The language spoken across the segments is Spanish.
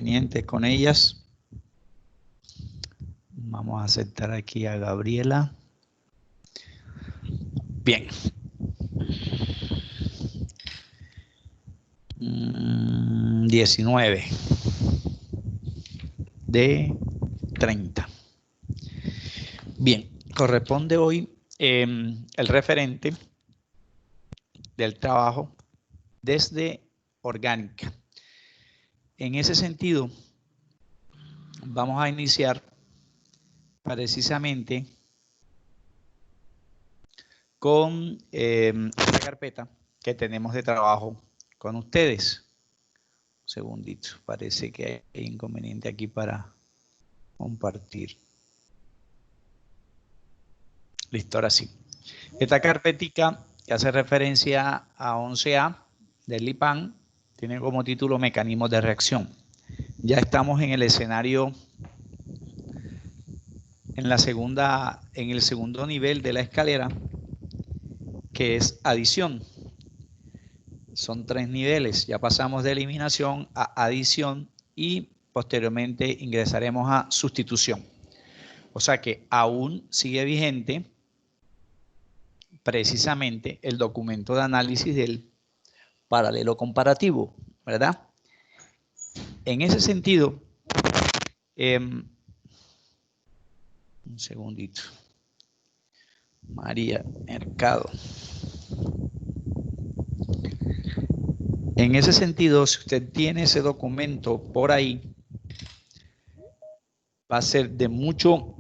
inconvenientes con ellas. Vamos a aceptar aquí a Gabriela. Bien. 19 de 30. Bien, corresponde hoy el referente del trabajo desde orgánica. En ese sentido, vamos a iniciar precisamente con esta carpeta que tenemos de trabajo con ustedes. Un segundito, parece que hay inconveniente aquí para compartir. Listo, ahora sí. Esta carpetica que hace referencia a 11A del IPAN tiene como título Mecanismos de reacción. Ya estamos en el escenario, en el segundo nivel de la escalera, que es adición. Son 3 niveles. Ya pasamos de eliminación a adición y posteriormente ingresaremos a sustitución. O sea que aún sigue vigente precisamente el documento de análisis del paralelo comparativo, ¿verdad? En ese sentido, un segundito. María Mercado. En ese sentido, si usted tiene ese documento por ahí, va a ser de mucho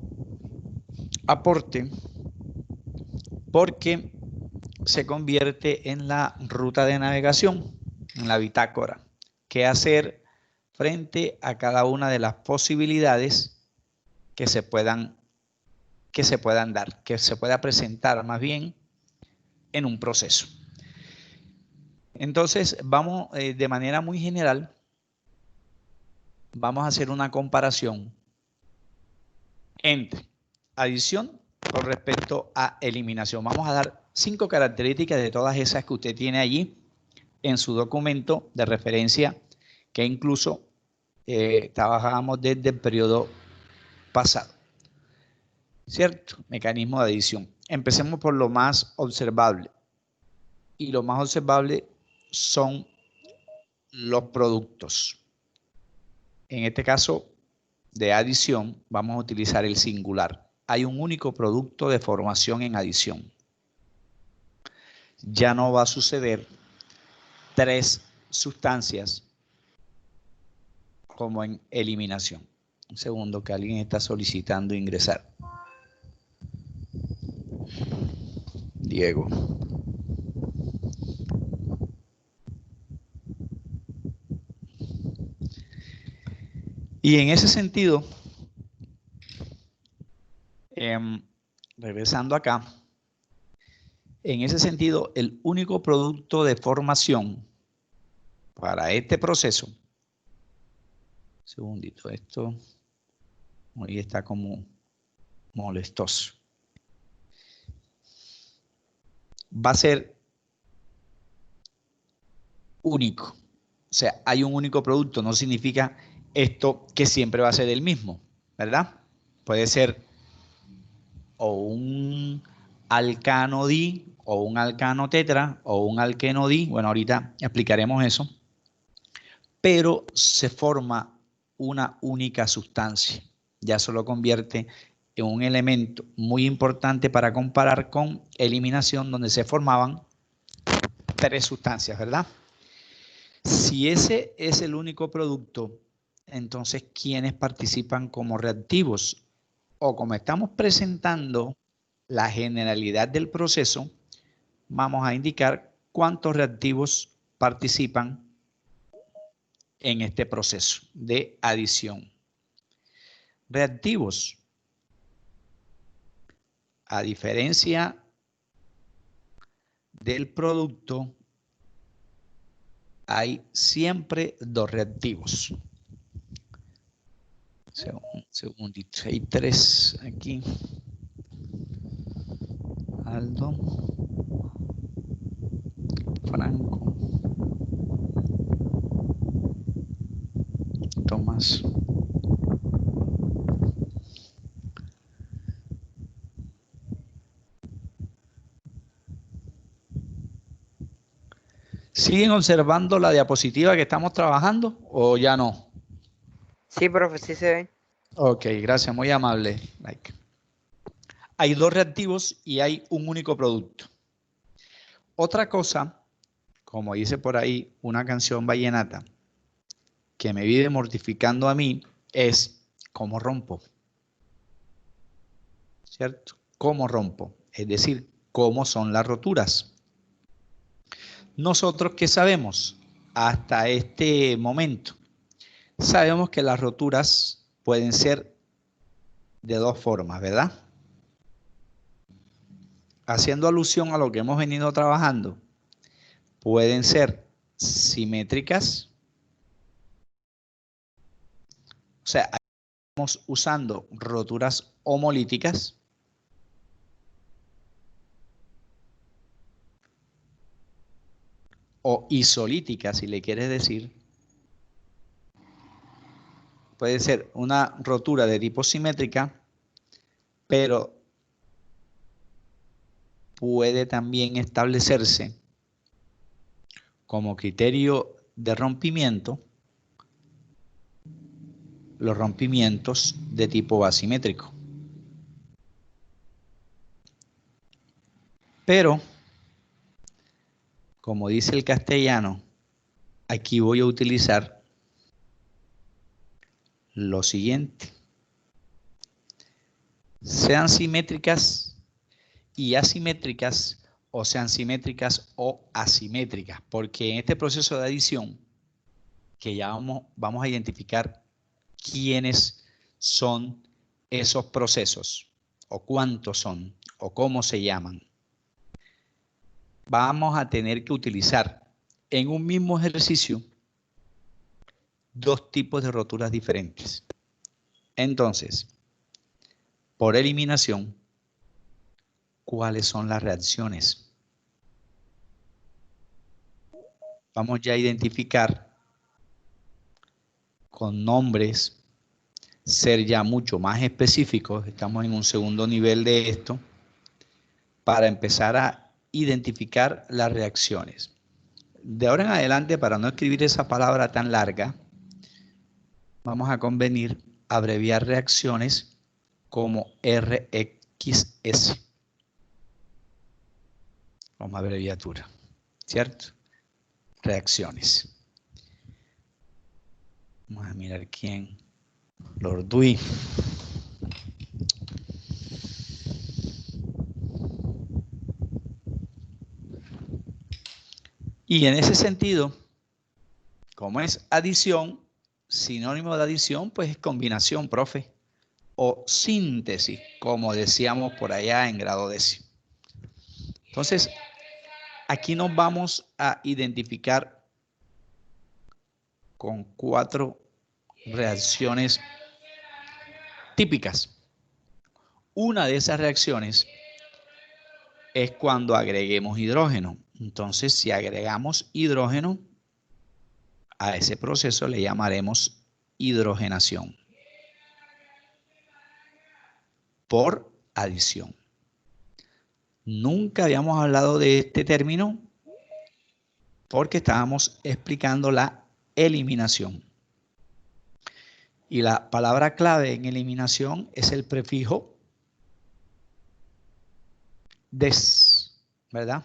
aporte porque se convierte en la ruta de navegación, en la bitácora. ¿Qué hacer frente a cada una de las posibilidades que se puedan dar, que se pueda presentar más bien en un proceso? Entonces, vamos de manera muy general, vamos a hacer una comparación entre adición con respecto a eliminación. Vamos a dar 5 características de todas esas que usted tiene allí en su documento de referencia, que incluso trabajábamos desde el periodo pasado. ¿Cierto? Mecanismo de adición. Empecemos por lo más observable. Y lo más observable son los productos. En este caso de adición, vamos a utilizar el singular. Hay un único producto de formación en adición. Ya no va a suceder 3 sustancias como en eliminación. Un segundo, que alguien está solicitando ingresar. Diego. Y en ese sentido, regresando acá, en ese sentido, el único producto de formación para este proceso, segundito, esto hoy está como molestoso, va a ser único. O sea, hay un único producto, no significa esto que siempre va a ser el mismo, ¿verdad? Puede ser o un alcano di, o un alcano tetra, o un alqueno di. Bueno, ahorita explicaremos eso. Pero se forma una única sustancia. Ya eso lo convierte en un elemento muy importante para comparar con eliminación, donde se formaban 3 sustancias, ¿verdad? Si ese es el único producto, entonces, ¿quiénes participan como reactivos? O como estamos presentando la generalidad del proceso, vamos a indicar cuántos reactivos participan en este proceso de adición. Reactivos, a diferencia del producto, hay siempre 2 reactivos. Un segundito, hay 3 aquí. Aldo, Franco, poquito más. ¿Siguen observando la diapositiva que estamos trabajando o ya no? Sí, profe, sí se ve. Ok, gracias, muy amable. Like. Hay dos reactivos y hay un único producto. Otra cosa, como dice por ahí una canción vallenata, que me vive mortificando a mí, es cómo rompo. ¿Cierto? ¿Cómo rompo? Es decir, cómo son las roturas. Nosotros, ¿qué sabemos? Hasta este momento, sabemos que las roturas pueden ser de dos formas, ¿verdad? Haciendo alusión a lo que hemos venido trabajando, pueden ser simétricas, o sea, estamos usando roturas homolíticas, o isolíticas, si le quieres decir. Puede ser una rotura de tipo simétrica, pero puede también establecerse como criterio de rompimiento los rompimientos de tipo asimétrico. Pero, como dice el castellano, aquí voy a utilizar lo siguiente. Sean simétricas y asimétricas, o sean simétricas o asimétricas, porque en este proceso de adición, que ya vamos a identificar quiénes son esos procesos, o cuántos son, o cómo se llaman, vamos a tener que utilizar en un mismo ejercicio dos tipos de roturas diferentes. Entonces, por eliminación, ¿cuáles son las reacciones? Vamos ya a identificar con nombres, ser ya mucho más específicos, estamos en un segundo nivel de esto, para empezar a identificar las reacciones. De ahora en adelante, para no escribir esa palabra tan larga, vamos a convenir abreviar reacciones como RXS, como abreviatura, ¿cierto? Reacciones. Vamos a mirar quién. Lord Dewey. Y en ese sentido, como es adición, sinónimo de adición, pues es combinación, profe. O síntesis, como decíamos por allá en grado décimo. Entonces, aquí nos vamos a identificar con 4 reacciones típicas. Una de esas reacciones es cuando agreguemos hidrógeno. Entonces, si agregamos hidrógeno, a ese proceso le llamaremos hidrogenación por adición. Nunca habíamos hablado de este término porque estábamos explicando la eliminación. Y la palabra clave en eliminación es el prefijo des, ¿verdad?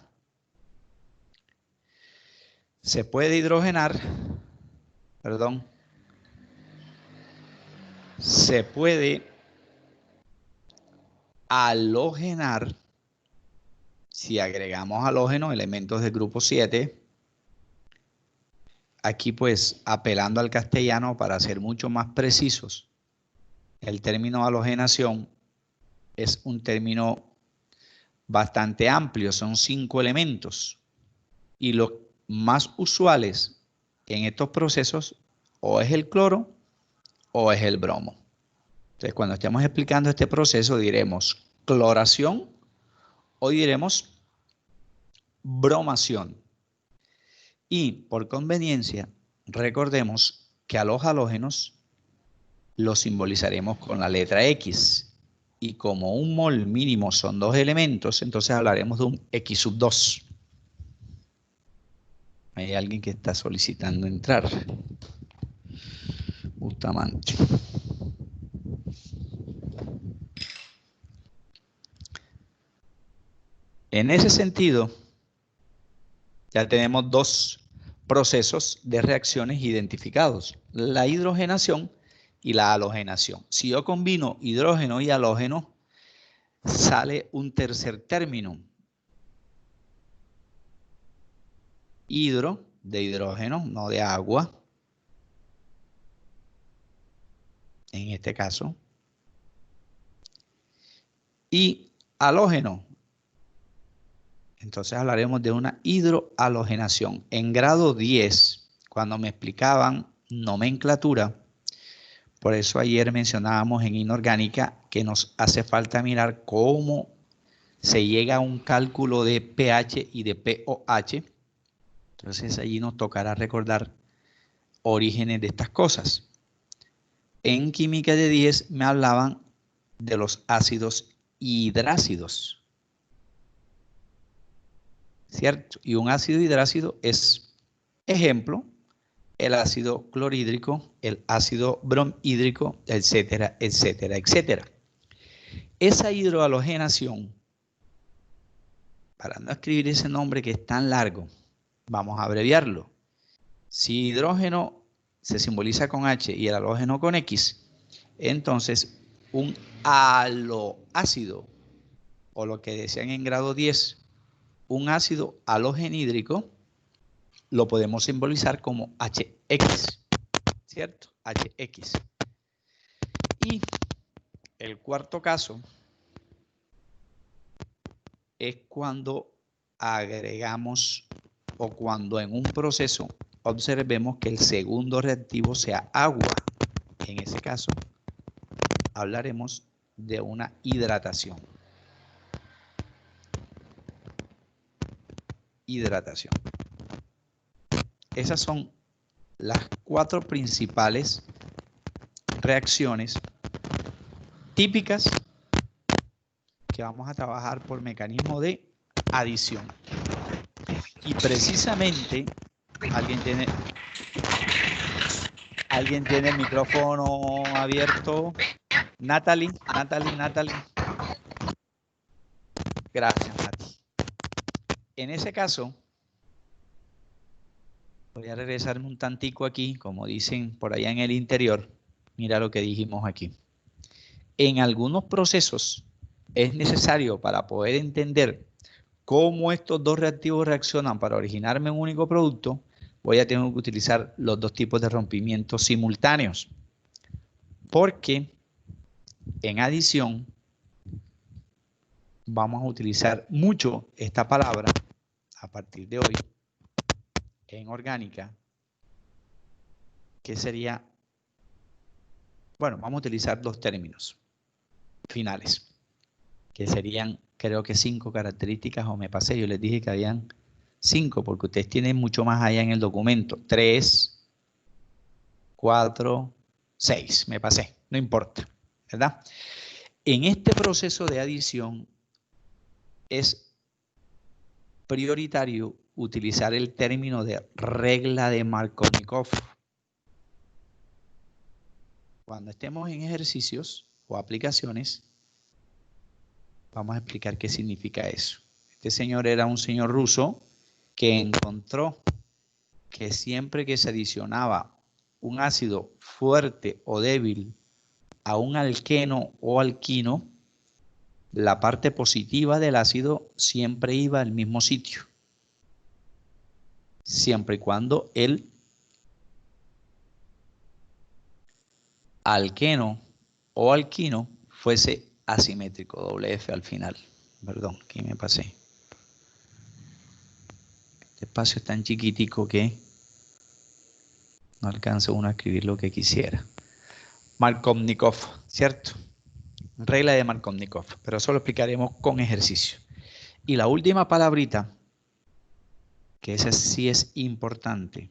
Se puede hidrogenar, perdón, se puede halogenar si agregamos halógeno, elementos del grupo 7. Aquí pues apelando al castellano para ser mucho más precisos, el término halogenación es un término bastante amplio, son 5 elementos y los más usuales en estos procesos o es el cloro o es el bromo. Entonces cuando estemos explicando este proceso diremos cloración o diremos bromación. Y por conveniencia recordemos que a los halógenos lo simbolizaremos con la letra X. Y como un mol mínimo son 2 elementos, entonces hablaremos de un X sub 2. Hay alguien que está solicitando entrar. Bustamante. En ese sentido, ya tenemos 2 procesos de reacciones identificados, la hidrogenación y la halogenación. Si yo combino hidrógeno y halógeno, sale un tercer término. Hidro, de hidrógeno, no de agua. En este caso. Y halógeno. Entonces hablaremos de una hidrohalogenación. En grado 10, cuando me explicaban nomenclatura, por eso ayer mencionábamos en inorgánica que nos hace falta mirar cómo se llega a un cálculo de pH y de pOH. Entonces allí nos tocará recordar orígenes de estas cosas. En química de 10 me hablaban de los ácidos hidrácidos, ¿cierto? Y un ácido hidrácido es, ejemplo, el ácido clorhídrico, el ácido bromhídrico, etcétera, etcétera, etcétera. Esa hidrohalogenación, para no escribir ese nombre que es tan largo, vamos a abreviarlo. Si hidrógeno se simboliza con H y el halógeno con X, entonces un haloácido, o lo que decían en grado 10, un ácido halogenhídrico, lo podemos simbolizar como HX, ¿cierto? HX. Y el cuarto caso es cuando agregamos o cuando en un proceso observemos que el segundo reactivo sea agua. En ese caso, hablaremos de una hidratación. Hidratación. Esas son las 4 principales reacciones típicas que vamos a trabajar por mecanismo de adición. Y precisamente alguien tiene el micrófono abierto. Natalie. Gracias, Nati. En ese caso, voy a regresarme un tantico aquí, como dicen por allá en el interior. Mira lo que dijimos aquí. En algunos procesos es necesario, para poder entender cómo estos 2 reactivos reaccionan para originarme un único producto, voy a tener que utilizar los 2 tipos de rompimientos simultáneos. Porque en adición vamos a utilizar mucho esta palabra a partir de hoy en orgánica, que sería, bueno, vamos a utilizar 2 términos finales, que serían, creo que 5 características, o me pasé, yo les dije que habían 5, porque ustedes tienen mucho más allá en el documento. 3, 4, 6, me pasé, no importa, ¿verdad? En este proceso de adición es prioritario utilizar el término de regla de Markovnikov. Cuando estemos en ejercicios o aplicaciones, vamos a explicar qué significa eso. Este señor era un señor ruso que encontró que siempre que se adicionaba un ácido fuerte o débil a un alqueno o alquino, la parte positiva del ácido siempre iba al mismo sitio, siempre y cuando el alqueno o alquino fuese asimétrico, doble F al final. Perdón, aquí me pasé. Este espacio es tan chiquitico que no alcanza uno a escribir lo que quisiera. Markovnikov, ¿cierto? Regla de Markovnikov, pero eso lo explicaremos con ejercicio. Y la última palabrita, que esa sí es importante,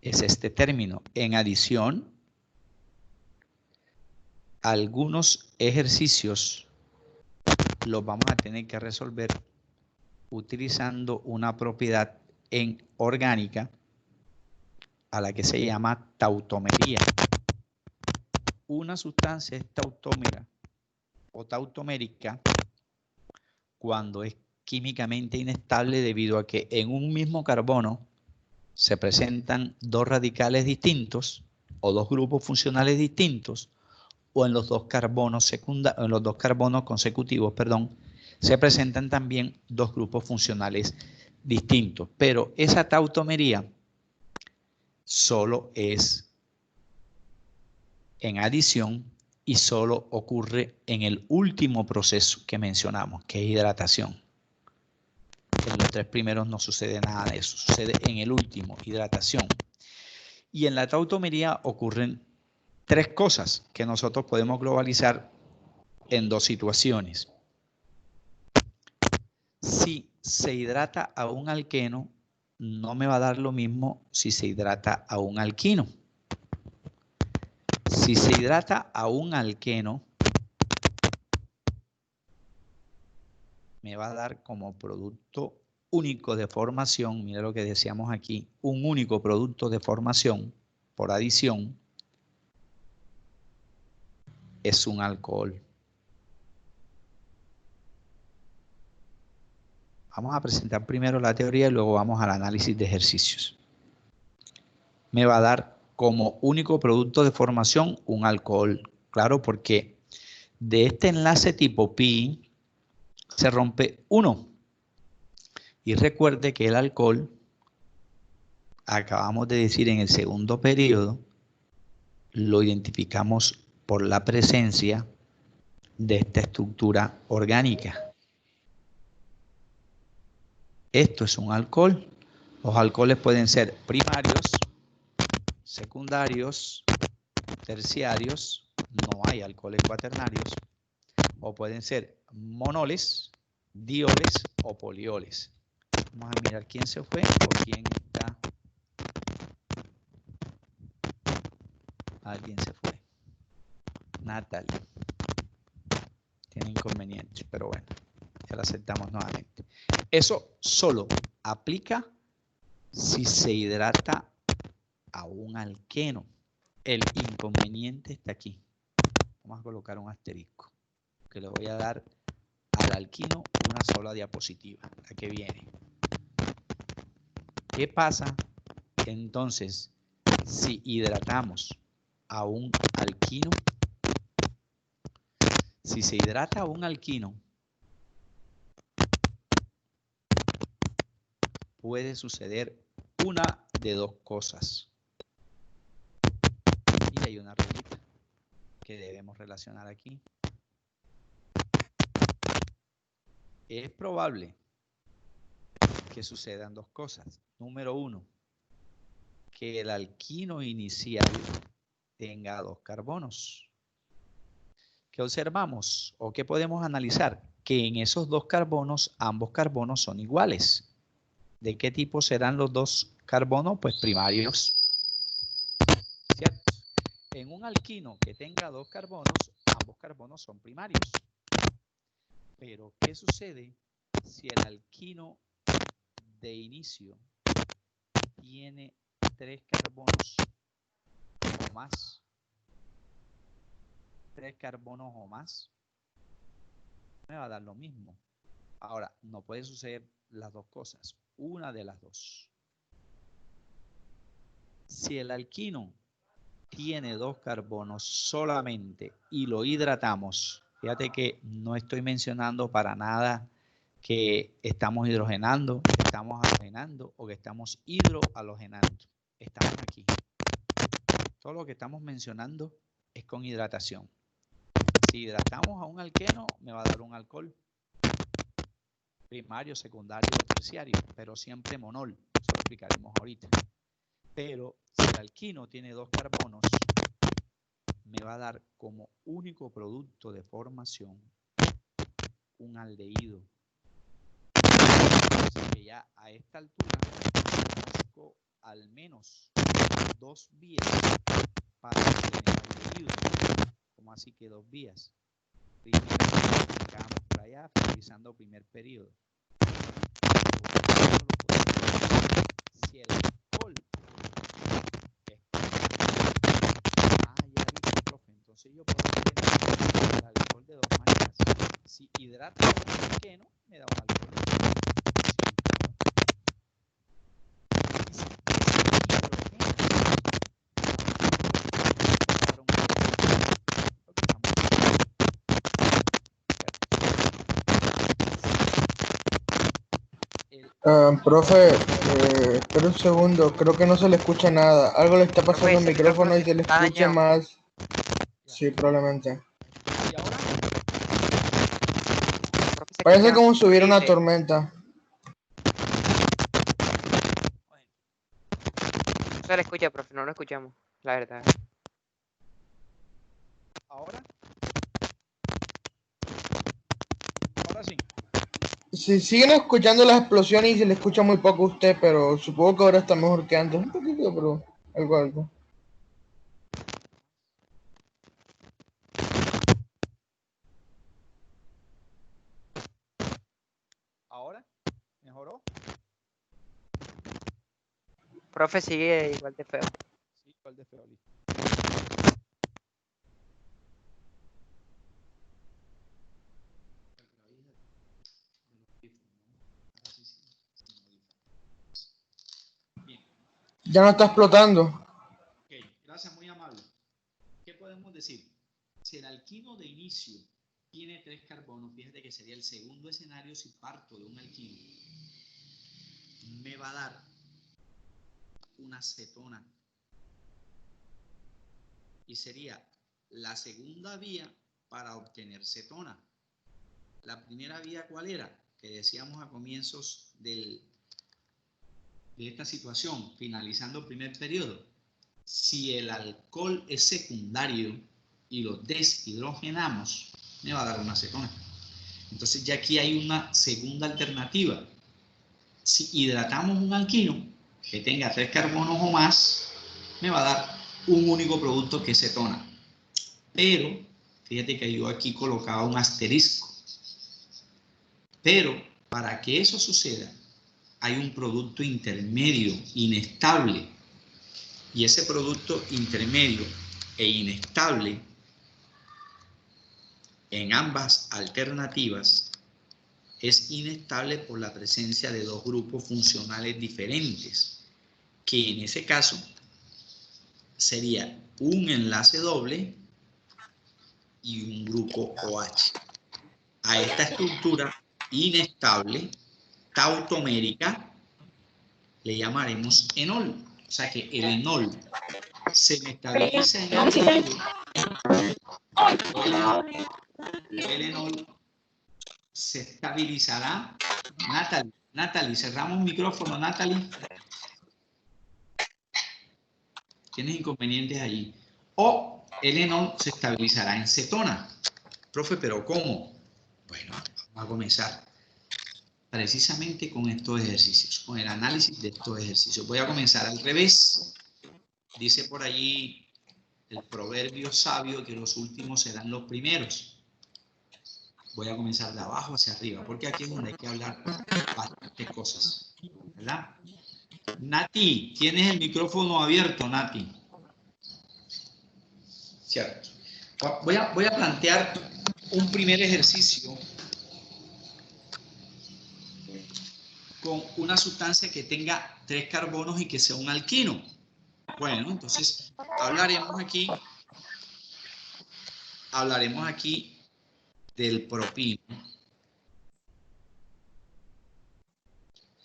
es este término. En adición, algunos ejercicios los vamos a tener que resolver utilizando una propiedad en orgánica a la que se llama tautomería. Una sustancia es tautómera o tautomérica cuando es químicamente inestable debido a que en un mismo carbono se presentan dos radicales distintos o dos grupos funcionales distintos, o en los dos carbonos consecutivos, se presentan también dos grupos funcionales distintos. Pero esa tautomería solo es en adición y solo ocurre en el último proceso que mencionamos, que es hidratación. En los tres primeros no sucede nada de eso, sucede en el último, hidratación. Y en la tautomería ocurren tres cosas que nosotros podemos globalizar en dos situaciones. Si se hidrata a un alqueno, no me va a dar lo mismo si se hidrata a un alquino. Si se hidrata a un alqueno, me va a dar como producto único de formación, mira lo que decíamos aquí, un único producto de formación por adición es un alcohol. Vamos a presentar primero la teoría y luego vamos al análisis de ejercicios. Me va a dar como único producto de formación un alcohol. Claro, porque de este enlace tipo pi se rompe 1. Y recuerde que el alcohol, acabamos de decir en el segundo periodo, lo identificamos por la presencia de esta estructura orgánica. Esto es un alcohol. Los alcoholes pueden ser primarios, secundarios, terciarios, no hay alcoholes cuaternarios, o pueden ser monoles, dioles o polioles. Vamos a mirar quién se fue o quién está. Alguien se fue. Natalie. Tiene inconvenientes, pero bueno, ya la aceptamos nuevamente. Eso solo aplica si se hidrata a un alqueno. El inconveniente está aquí. Vamos a colocar un asterisco, que le voy a dar al alquino una sola diapositiva, la que viene. ¿Qué pasa entonces si hidratamos a un alquino? Si se hidrata a un alquino, puede suceder una de dos cosas. Y hay una reglita que debemos relacionar aquí. Es probable que sucedan dos cosas. Número uno, que el alquino inicial tenga dos carbonos. ¿Qué observamos o qué podemos analizar? Que en esos dos carbonos, ambos carbonos son iguales. ¿De qué tipo serán los dos carbonos? Pues primarios. ¿Cierto? En un alquino que tenga dos carbonos, ambos carbonos son primarios. Pero, ¿qué sucede si el alquino de inicio tiene tres carbonos o más? Tres carbonos o más, me va a dar lo mismo. Ahora, no puede suceder las dos cosas, una de las dos. Si el alquino tiene dos carbonos solamente y lo hidratamos, fíjate que no estoy mencionando para nada que estamos hidrogenando, que estamos halogenando o que estamos hidrohalogenando. Estamos aquí. Todo lo que estamos mencionando es con hidratación. Si hidratamos a un alqueno, me va a dar un alcohol primario, secundario o terciario, pero siempre monol. Eso lo explicaremos ahorita. Pero si el alquino tiene dos carbonos, me va a dar como único producto de formación un aldehído. O sea que ya a esta altura conozco al menos dos vías para obtener aldehído. ¿Cómo así que 2 vías? Primero, acabamos por allá, finalizando primer periodo. Si el alcohol es... ya vi, profe. Entonces yo puedo tener el alcohol de 2 maneras. Si hidrata el alqueno, me da un alcohol. Profe, espera un segundo, creo que no se le escucha nada. Algo le está pasando al micrófono y se le escucha más. Sí, probablemente. ¿Y ahora? Parece como si hubiera una tormenta. No se le escucha, profe, no lo escuchamos, la verdad. ¿Ahora? Ahora sí. Sí, siguen escuchando las explosiones y se le escucha muy poco a usted, pero supongo que ahora está mejor que antes. Un poquito, pero algo. ¿Ahora? ¿Mejoró? Profe, sigue igual de feo. Sí, igual de feo, listo. Ya no está explotando. Ok, gracias, muy amable. ¿Qué podemos decir? Si el alquino de inicio tiene 3 carbonos, fíjate que sería el segundo escenario si parto de un alquino. Me va a dar una cetona. Y sería la segunda vía para obtener cetona. La primera vía, ¿cuál era? Que decíamos a comienzos de esta situación, finalizando el primer periodo. Si el alcohol es secundario y lo deshidrogenamos, me va a dar una cetona. Entonces ya aquí hay una segunda alternativa. Si hidratamos un alquino que tenga 3 carbonos o más, me va a dar un único producto que es cetona. Pero, fíjate que yo aquí colocaba un asterisco. Pero, para que eso suceda, hay un producto intermedio, inestable. Y ese producto intermedio e inestable, en ambas alternativas, es inestable por la presencia de 2 grupos funcionales diferentes, que en ese caso sería un enlace doble y un grupo OH. A esta estructura inestable, tautomérica, le llamaremos enol. O sea que el enol se estabiliza en el líquido. El enol se estabilizará. Natalie, cerramos micrófono, Natalie. Tienes inconvenientes allí. O el enol se estabilizará en cetona. Profe, ¿pero cómo? Bueno, vamos a comenzar precisamente con estos ejercicios, con el análisis de estos ejercicios. Voy a comenzar al revés. Dice por allí el proverbio sabio que los últimos serán los primeros. Voy a comenzar de abajo hacia arriba, porque aquí es donde hay que hablar bastantes cosas, ¿verdad? Nati, tienes el micrófono abierto, Nati. Cierto. Voy a plantear un primer ejercicio con una sustancia que tenga 3 carbonos y que sea un alquino. Bueno, entonces hablaremos aquí del propino.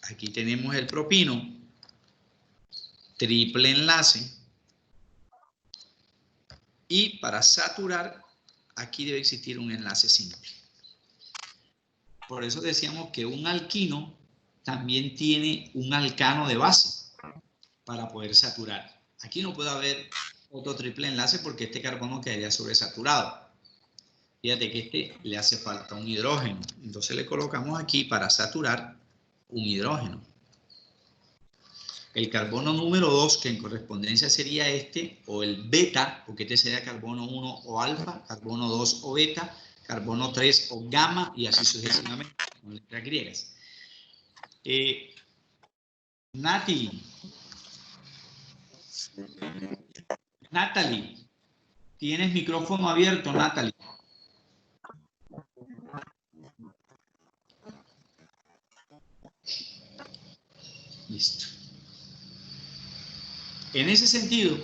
Aquí tenemos el propino, triple enlace, y para saturar aquí debe existir un enlace simple. Por eso decíamos que un alquino también tiene un alcano de base para poder saturar. Aquí no puede haber otro triple enlace porque este carbono quedaría sobresaturado. Fíjate que este le hace falta un hidrógeno. Entonces le colocamos aquí para saturar un hidrógeno. ¿Ok? el carbono número 2, que en correspondencia sería este, o el beta, porque este sería carbono 1 o alfa, carbono 2 o beta, carbono 3 o gamma, y así sucesivamente, con letras griegas. Natalie, tienes micrófono abierto, Natalie. Listo. En ese sentido,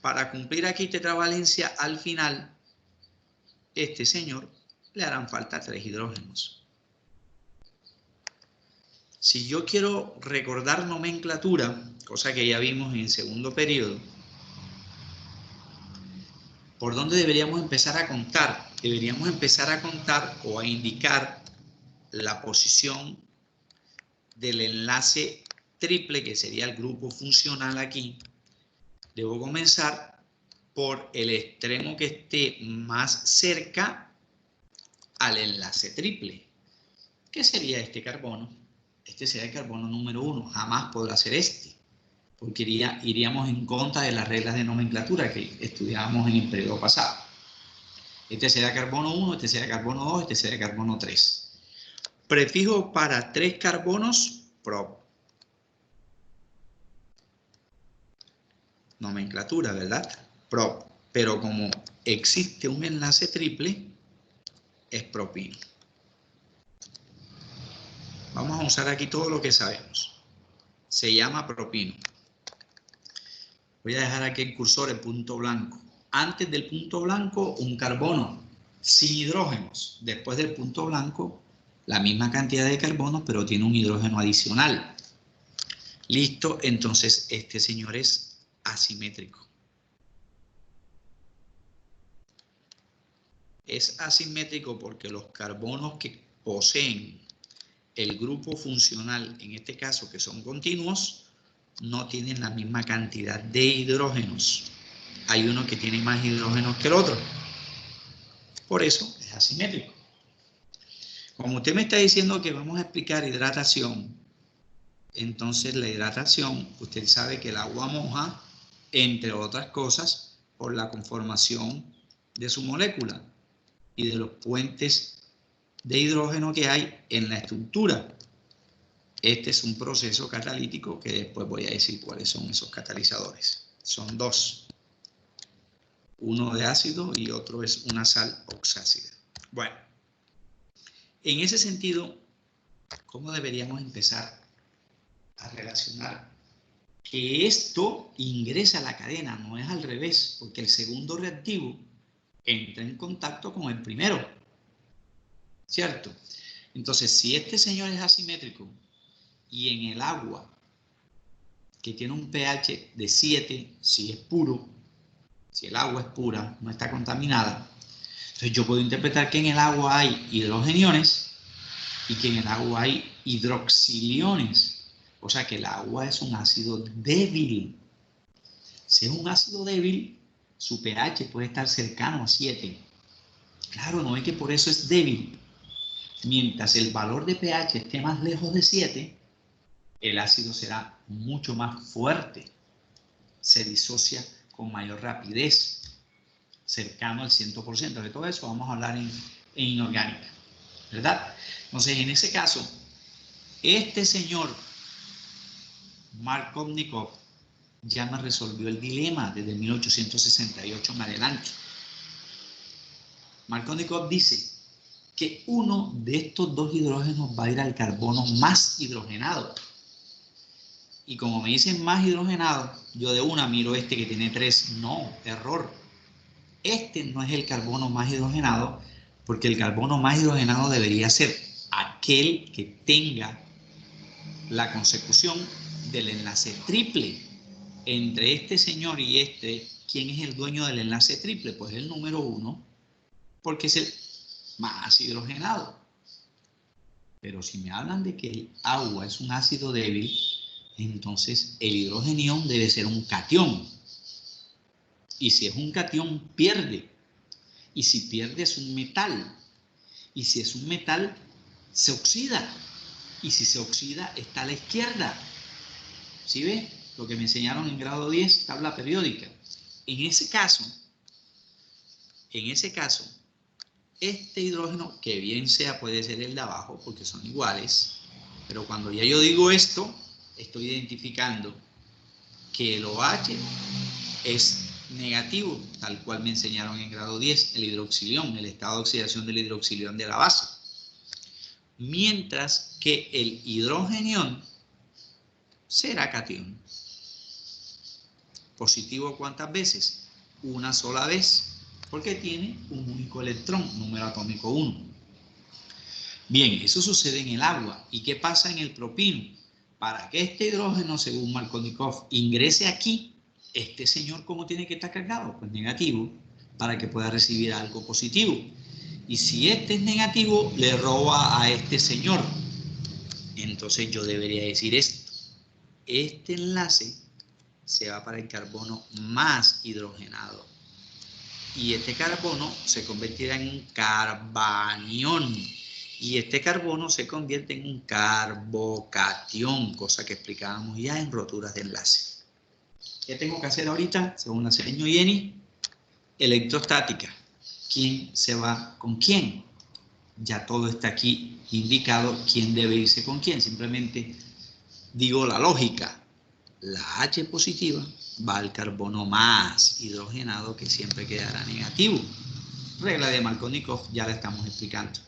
para cumplir aquí tetravalencia al final, este señor le harán falta 3 hidrógenos. Si yo quiero recordar nomenclatura, cosa que ya vimos en segundo periodo, ¿por dónde deberíamos empezar a contar? Deberíamos empezar a contar o a indicar la posición del enlace triple, que sería el grupo funcional aquí. Debo comenzar por el extremo que esté más cerca al enlace triple. ¿Qué sería este carbono? Este sería el carbono número 1. Jamás podrá ser este, porque iríamos en contra de las reglas de nomenclatura que estudiábamos en el periodo pasado. Este sería carbono 1, este sería carbono 2, este sería carbono 3. Prefijo para 3 carbonos, prop. Nomenclatura, ¿verdad? Prop. Pero como existe un enlace triple, es propino. Vamos a usar aquí todo lo que sabemos. Se llama propino. Voy a dejar aquí el cursor en punto blanco. Antes del punto blanco, un carbono sin hidrógenos. Después del punto blanco, la misma cantidad de carbonos, pero tiene un hidrógeno adicional. Listo, entonces este señor es asimétrico. Es asimétrico porque los carbonos que poseen el grupo funcional, en este caso que son continuos, no tienen la misma cantidad de hidrógenos. Hay uno que tiene más hidrógenos que el otro. Por eso es asimétrico. Como usted me está diciendo que vamos a explicar hidratación, entonces la hidratación, usted sabe que el agua moja, entre otras cosas, por la conformación de su molécula y de los puentes de hidrógeno que hay en la estructura. Este es un proceso catalítico que después voy a decir cuáles son esos catalizadores. Son 2. Uno de ácido y otro es una sal oxácida. Bueno, en ese sentido, ¿cómo deberíamos empezar a relacionar que esto ingresa a la cadena? No es al revés, porque el segundo reactivo entra en contacto con el primero, ¿cierto? Entonces, si este señor es asimétrico y en el agua, que tiene un pH de 7, si es puro, si el agua es pura, no está contaminada, entonces yo puedo interpretar que en el agua hay hidrogeniones y que en el agua hay hidroxiliones. O sea que el agua es un ácido débil. Si es un ácido débil, su pH puede estar cercano a 7. Claro, no es que por eso es débil. Mientras el valor de pH esté más lejos de 7, el ácido será mucho más fuerte. Se disocia con mayor rapidez, cercano al 100%. De todo eso vamos a hablar en inorgánica, ¿verdad? Entonces, en ese caso, este señor Markovnikov ya me resolvió el dilema desde 1868 en adelante. Markovnikov dice que uno de estos 2 hidrógenos va a ir al carbono más hidrogenado. Y como me dicen más hidrogenado, yo de una miro este que tiene 3. No, error. Este no es el carbono más hidrogenado, porque el carbono más hidrogenado debería ser aquel que tenga la consecución del enlace triple. Entre este señor y este, ¿quién es el dueño del enlace triple? Pues el número 1, porque es el más hidrogenado. Pero si me hablan de que el agua es un ácido débil, entonces el hidrogenión debe ser un catión. Y si es un catión, pierde. Y si pierde, es un metal. Y si es un metal, se oxida. Y si se oxida, está a la izquierda. ¿Sí ve? Lo que me enseñaron en grado 10, tabla periódica. En ese caso, este hidrógeno, que bien sea puede ser el de abajo, porque son iguales, pero cuando ya yo digo esto, estoy identificando que el OH es negativo, tal cual me enseñaron en grado 10, el hidroxilión, el estado de oxidación del hidroxilión de la base. Mientras que el hidrogenión será catión. ¿Positivo cuántas veces? Una sola vez, porque tiene un único electrón, número atómico 1. Bien, eso sucede en el agua. ¿Y qué pasa en el propino? Para que este hidrógeno, según Markovnikov, ingrese aquí, este señor, ¿cómo tiene que estar cargado? Pues negativo, para que pueda recibir algo positivo. Y si este es negativo, le roba a este señor. Entonces yo debería decir esto. Este enlace se va para el carbono más hidrogenado. Y este carbono se convertirá en un carbanión. Y este carbono se convierte en un carbocatión, cosa que explicábamos ya en roturas de enlace. ¿Qué tengo que hacer ahorita? Según la señor Jenny, electrostática. ¿Quién se va con quién? Ya todo está aquí indicado quién debe irse con quién. Simplemente digo la lógica. La H positiva va al carbono más hidrogenado, que siempre quedará negativo. Regla de Markovnikov, ya la estamos explicando.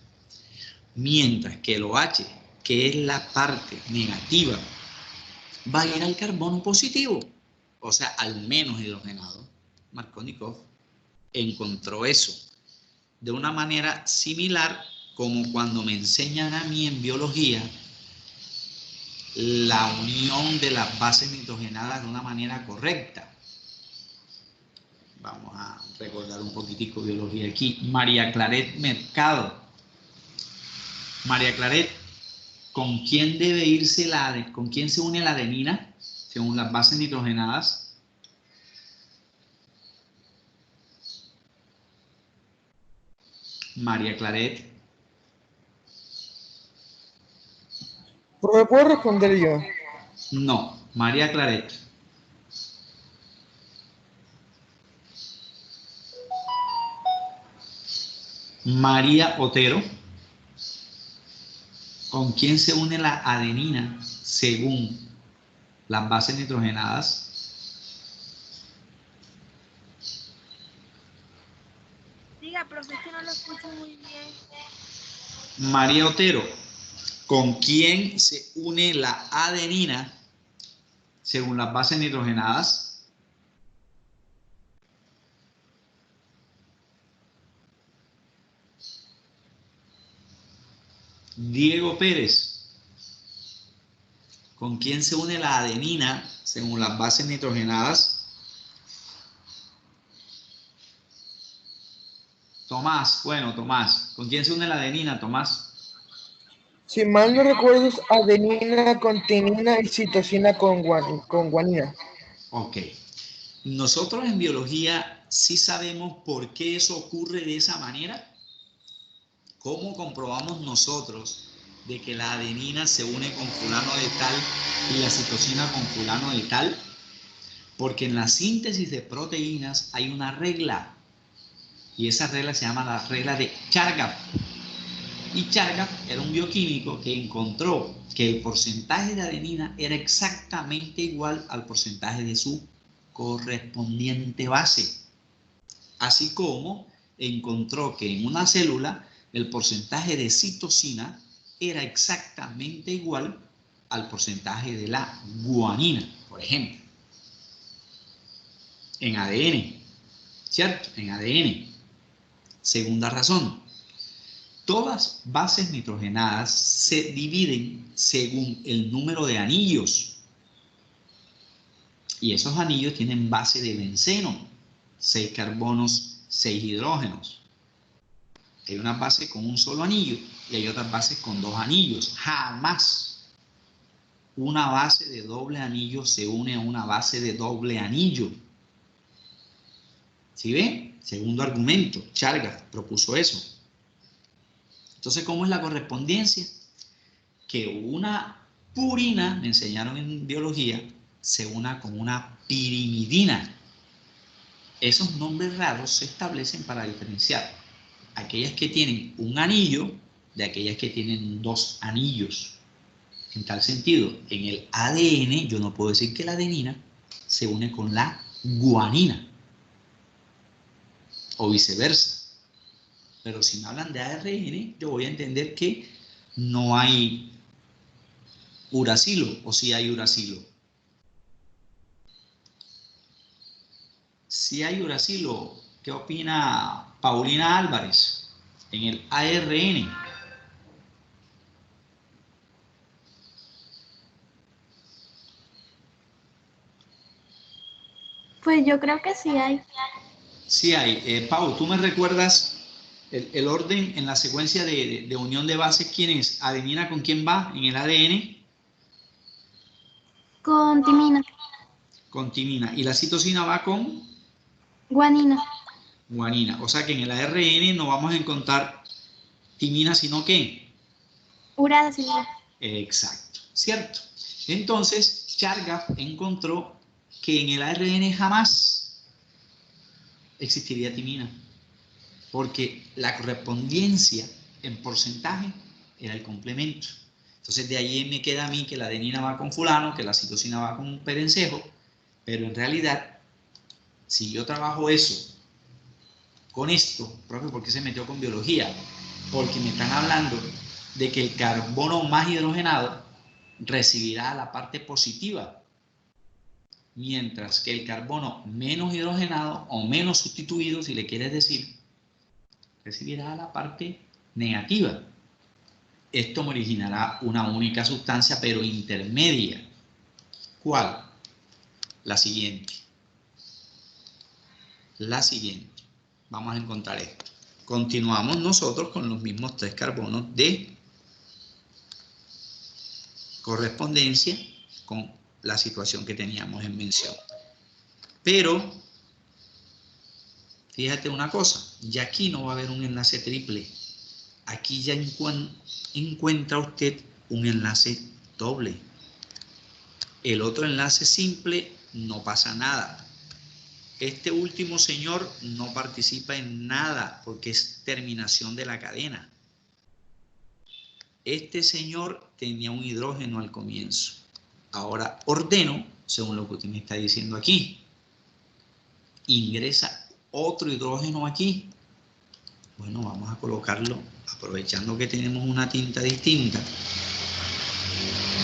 Mientras que el OH, que es la parte negativa, va a ir al carbono positivo, o sea, al menos hidrogenado. Markovnikov encontró eso de una manera similar como cuando me enseñan a mí en biología la unión de las bases nitrogenadas de una manera correcta. Vamos a recordar un poquitico biología aquí. María Claret Mercado. María Claret, ¿con quién debe irse con quién se une la adenina según las bases nitrogenadas? María Claret. ¿Me puedo responder yo? No, María Claret. María Otero. ¿Con quién se une la adenina según las bases nitrogenadas? Diga, profe, es que no lo escucho muy bien. María Otero, ¿con quién se une la adenina según las bases nitrogenadas? Diego Pérez, ¿con quién se une la adenina según las bases nitrogenadas? Tomás, bueno, Tomás, ¿con quién se une la adenina, Tomás? Si mal no recuerdo, es adenina con timina y citosina con guanina. Ok. Nosotros en biología sí sabemos por qué eso ocurre de esa manera. ¿Cómo comprobamos nosotros de que la adenina se une con fulano de tal y la citosina con fulano de tal? Porque en la síntesis de proteínas hay una regla, y esa regla se llama la regla de Chargaff. Y Chargaff era un bioquímico que encontró que el porcentaje de adenina era exactamente igual al porcentaje de su correspondiente base. Así como encontró que en una célula el porcentaje de citosina era exactamente igual al porcentaje de la guanina, por ejemplo. En ADN, ¿cierto? En ADN. Segunda razón. Todas bases nitrogenadas se dividen según el número de anillos. Y esos anillos tienen base de benceno. 6 carbonos, 6 hidrógenos. Hay una base con un solo anillo y hay otras bases con 2 anillos. Jamás una base de doble anillo se une a una base de doble anillo. ¿Sí ven? Segundo argumento, Chargaff propuso eso. Entonces, ¿cómo es la correspondencia? Que una purina, me enseñaron en biología, se una con una pirimidina. Esos nombres raros se establecen para diferenciar aquellas que tienen un anillo de aquellas que tienen dos anillos. En tal sentido, en el ADN yo no puedo decir que la adenina se une con la guanina o viceversa. Pero si me hablan de ARN, yo voy a entender que no hay uracilo, o si hay uracilo. Si hay uracilo, ¿qué opina Paulina Álvarez en el ARN? Pues yo creo que sí hay. Sí hay. Pau, ¿tú me recuerdas el orden en la secuencia de unión de bases? ¿Quién es? ¿Adenina con quién va en el ADN? Con timina. Con timina. ¿Y la citosina va con? Guanina. Guanina. O sea que en el ARN no vamos a encontrar timina, sino que Uracilo. exacto, ¿cierto? Entonces, Chargaff encontró que en el ARN jamás existiría timina, porque la correspondencia en porcentaje era el complemento. Entonces, de ahí me queda a mí que la adenina va con fulano, que la citosina va con perencejo, pero en realidad, si yo trabajo eso con esto, profe, ¿por qué se metió con biología? Porque me están hablando de que el carbono más hidrogenado recibirá la parte positiva, mientras que el carbono menos hidrogenado o menos sustituido, si le quieres decir, recibirá la parte negativa. Esto me originará una única sustancia, pero intermedia. ¿Cuál? La siguiente. La siguiente. Vamos a encontrar esto. Continuamos nosotros con los mismos 3 carbonos de correspondencia con la situación que teníamos en mención. Pero, fíjate una cosa, ya aquí no va a haber un enlace triple. Aquí ya encuentra usted un enlace doble. El otro enlace simple no pasa nada. Este último señor no participa en nada porque es terminación de la cadena. Este señor tenía un hidrógeno al comienzo. Ahora ordeno, según lo que usted me está diciendo aquí. Ingresa otro hidrógeno aquí. Bueno, vamos a colocarlo, aprovechando que tenemos una tinta distinta.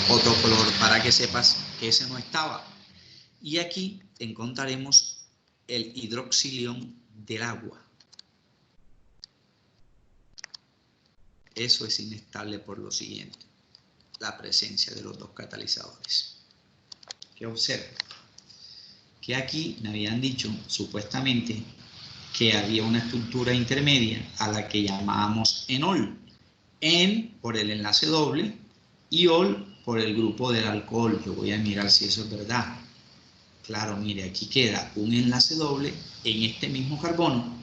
Otro color para que sepas que ese no estaba. Y aquí encontraremos el hidroxilión del agua. Eso es inestable por lo siguiente, la presencia de los dos catalizadores. ¿Qué observo? Que aquí me habían dicho, supuestamente, que había una estructura intermedia a la que llamábamos enol. En por el enlace doble y ol por el grupo del alcohol. Yo voy a mirar si eso es verdad. Claro, mire, aquí queda un enlace doble en este mismo carbono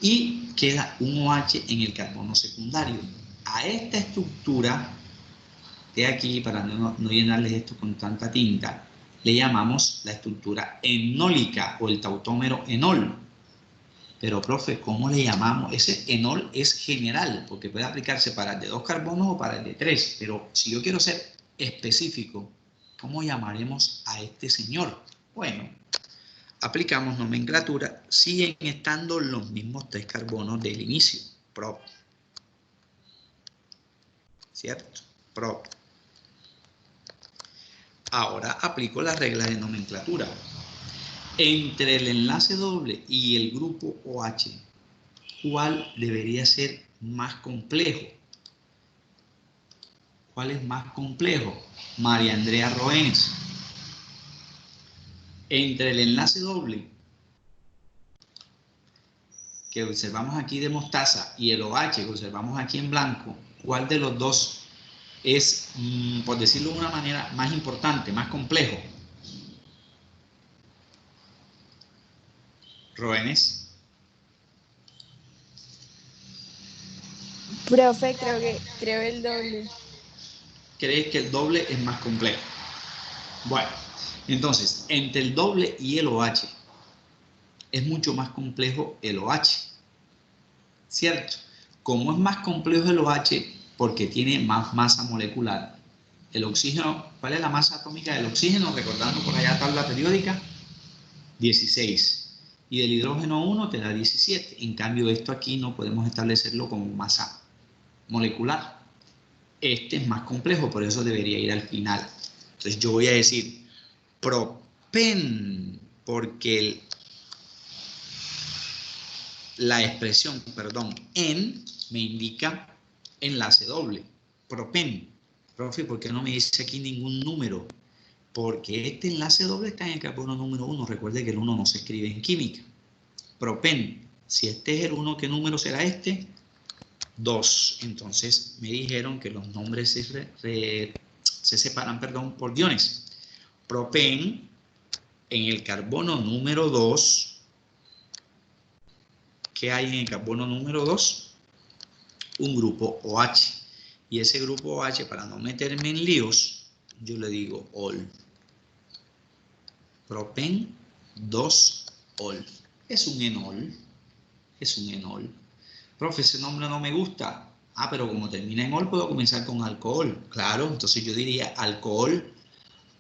y queda un OH en el carbono secundario. A esta estructura de aquí, para no llenarles esto con tanta tinta, le llamamos la estructura enólica o el tautómero enol. Pero, profe, ¿cómo le llamamos? Ese enol es general, porque puede aplicarse para el de 2 carbonos o para el de 3. Pero si yo quiero ser específico, ¿cómo llamaremos a este señor? Bueno, aplicamos nomenclatura, siguen estando los mismos 3 carbonos del inicio, prop. ¿Cierto? Prop. Ahora aplico las reglas de nomenclatura. Entre el enlace doble y el grupo OH, ¿cuál debería ser más complejo? ¿Cuál es más complejo? María Andrea Roenes. Entre el enlace doble que observamos aquí de mostaza y el OH que observamos aquí en blanco, ¿cuál de los dos es, por decirlo de una manera, más importante, más complejo? Roenes. Profe, creo el doble. ¿Crees que el doble es más complejo? Bueno, Entonces, entre el doble y el OH, es mucho más complejo el OH, ¿cierto? Como es más complejo el OH, porque tiene más masa molecular, el oxígeno, ¿cuál es la masa atómica del oxígeno? Recordando por allá tabla periódica, 16. Y del hidrógeno 1 te da 17. En cambio, esto aquí no podemos establecerlo como masa molecular. Este es más complejo, por eso debería ir al final. Entonces yo voy a decir propen, porque la expresión, perdón, en me indica enlace doble, propen. Profe, ¿por qué no me dice aquí ningún número? Porque este enlace doble está en el carbono número 1. Recuerde que el 1 no se escribe en química. Propen, si este es el 1, ¿qué número será este? 2. Entonces me dijeron que los nombres se separan, perdón, por iones. Propen, en el carbono número 2, ¿qué hay en el carbono número 2? Un grupo OH. Y ese grupo OH, para no meterme en líos, yo le digo ol. Propen 2-ol. Es un enol. Es un enol. Profe, ese nombre no me gusta. Ah, pero como termina en ol, puedo comenzar con alcohol. Claro, entonces yo diría alcohol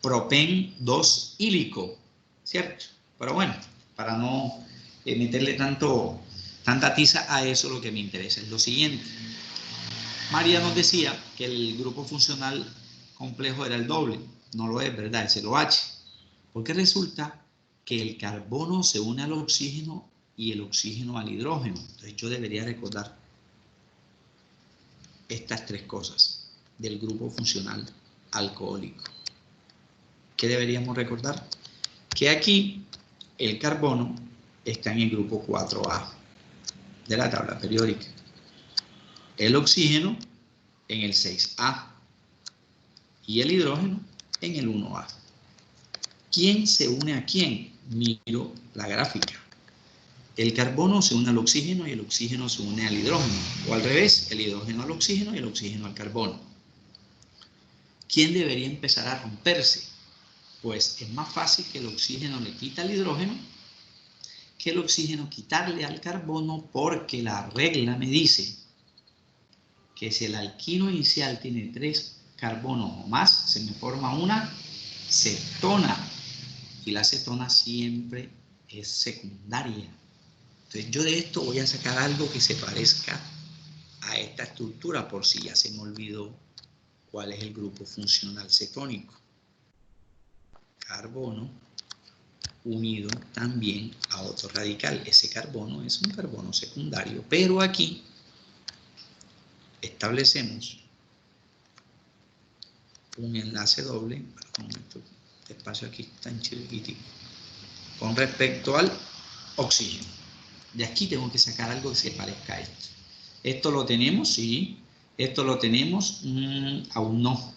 propen 2-ílico. ¿Cierto? Pero bueno, para no meterle tanta tiza a eso, lo que me interesa es lo siguiente. María nos decía que el grupo funcional complejo era el doble. No lo es, ¿verdad? Es el OH. Porque resulta que el carbono se une al oxígeno y el oxígeno al hidrógeno. Entonces yo debería recordar estas tres cosas del grupo funcional alcohólico. ¿Qué deberíamos recordar? Que aquí el carbono está en el grupo 4A de la tabla periódica. El oxígeno en el 6A y el hidrógeno en el 1A. ¿Quién se une a quién? Miro la gráfica. El carbono se une al oxígeno y el oxígeno se une al hidrógeno. O al revés, el hidrógeno al oxígeno y el oxígeno al carbono. ¿Quién debería empezar a romperse? Pues es más fácil que el oxígeno le quita al hidrógeno que el oxígeno quitarle al carbono, porque la regla me dice que si el alquino inicial tiene 3 carbonos o más, se me forma una cetona. Y la cetona siempre es secundaria. Entonces yo de esto voy a sacar algo que se parezca a esta estructura, por si ya se me olvidó cuál es el grupo funcional cetónico. Carbono unido también a otro radical. Ese carbono es un carbono secundario, pero aquí establecemos un enlace doble, este espacio aquí está en chiquitico, con respecto al oxígeno. De aquí tengo que sacar algo que se parezca a esto. ¿Esto lo tenemos? Sí. ¿Esto lo tenemos? Aún no.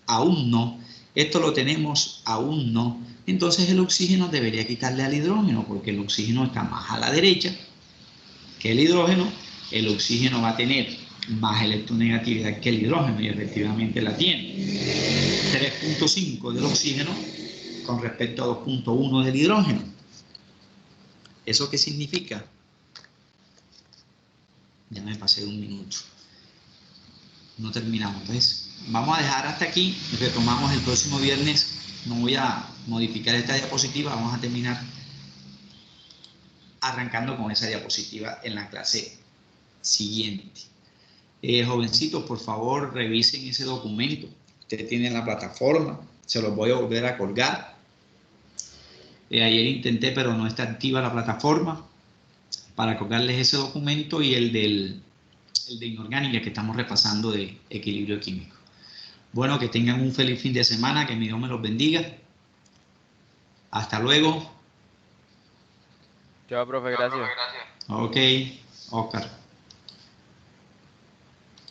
Aún no. ¿Esto lo tenemos? Aún no. Entonces el oxígeno debería quitarle al hidrógeno, porque el oxígeno está más a la derecha que el hidrógeno. El oxígeno va a tener más electronegatividad que el hidrógeno, y efectivamente la tiene. 3.5 del oxígeno con respecto a 2.1 del hidrógeno. ¿Eso qué significa? Ya me pasé de un minuto. No terminamos. Entonces, vamos a dejar hasta aquí. Retomamos el próximo viernes. No voy a modificar esta diapositiva. Vamos a terminar arrancando con esa diapositiva en la clase siguiente. Jovencitos, por favor, revisen ese documento. Ustedes tienen la plataforma. Se los voy a volver a colgar. Ayer intenté, pero no está activa la plataforma para colgarles ese documento, y el de inorgánica que estamos repasando de equilibrio químico. Bueno, que tengan un feliz fin de semana, que mi Dios me los bendiga. Hasta luego. Chao, profe, gracias. Ok, Oscar.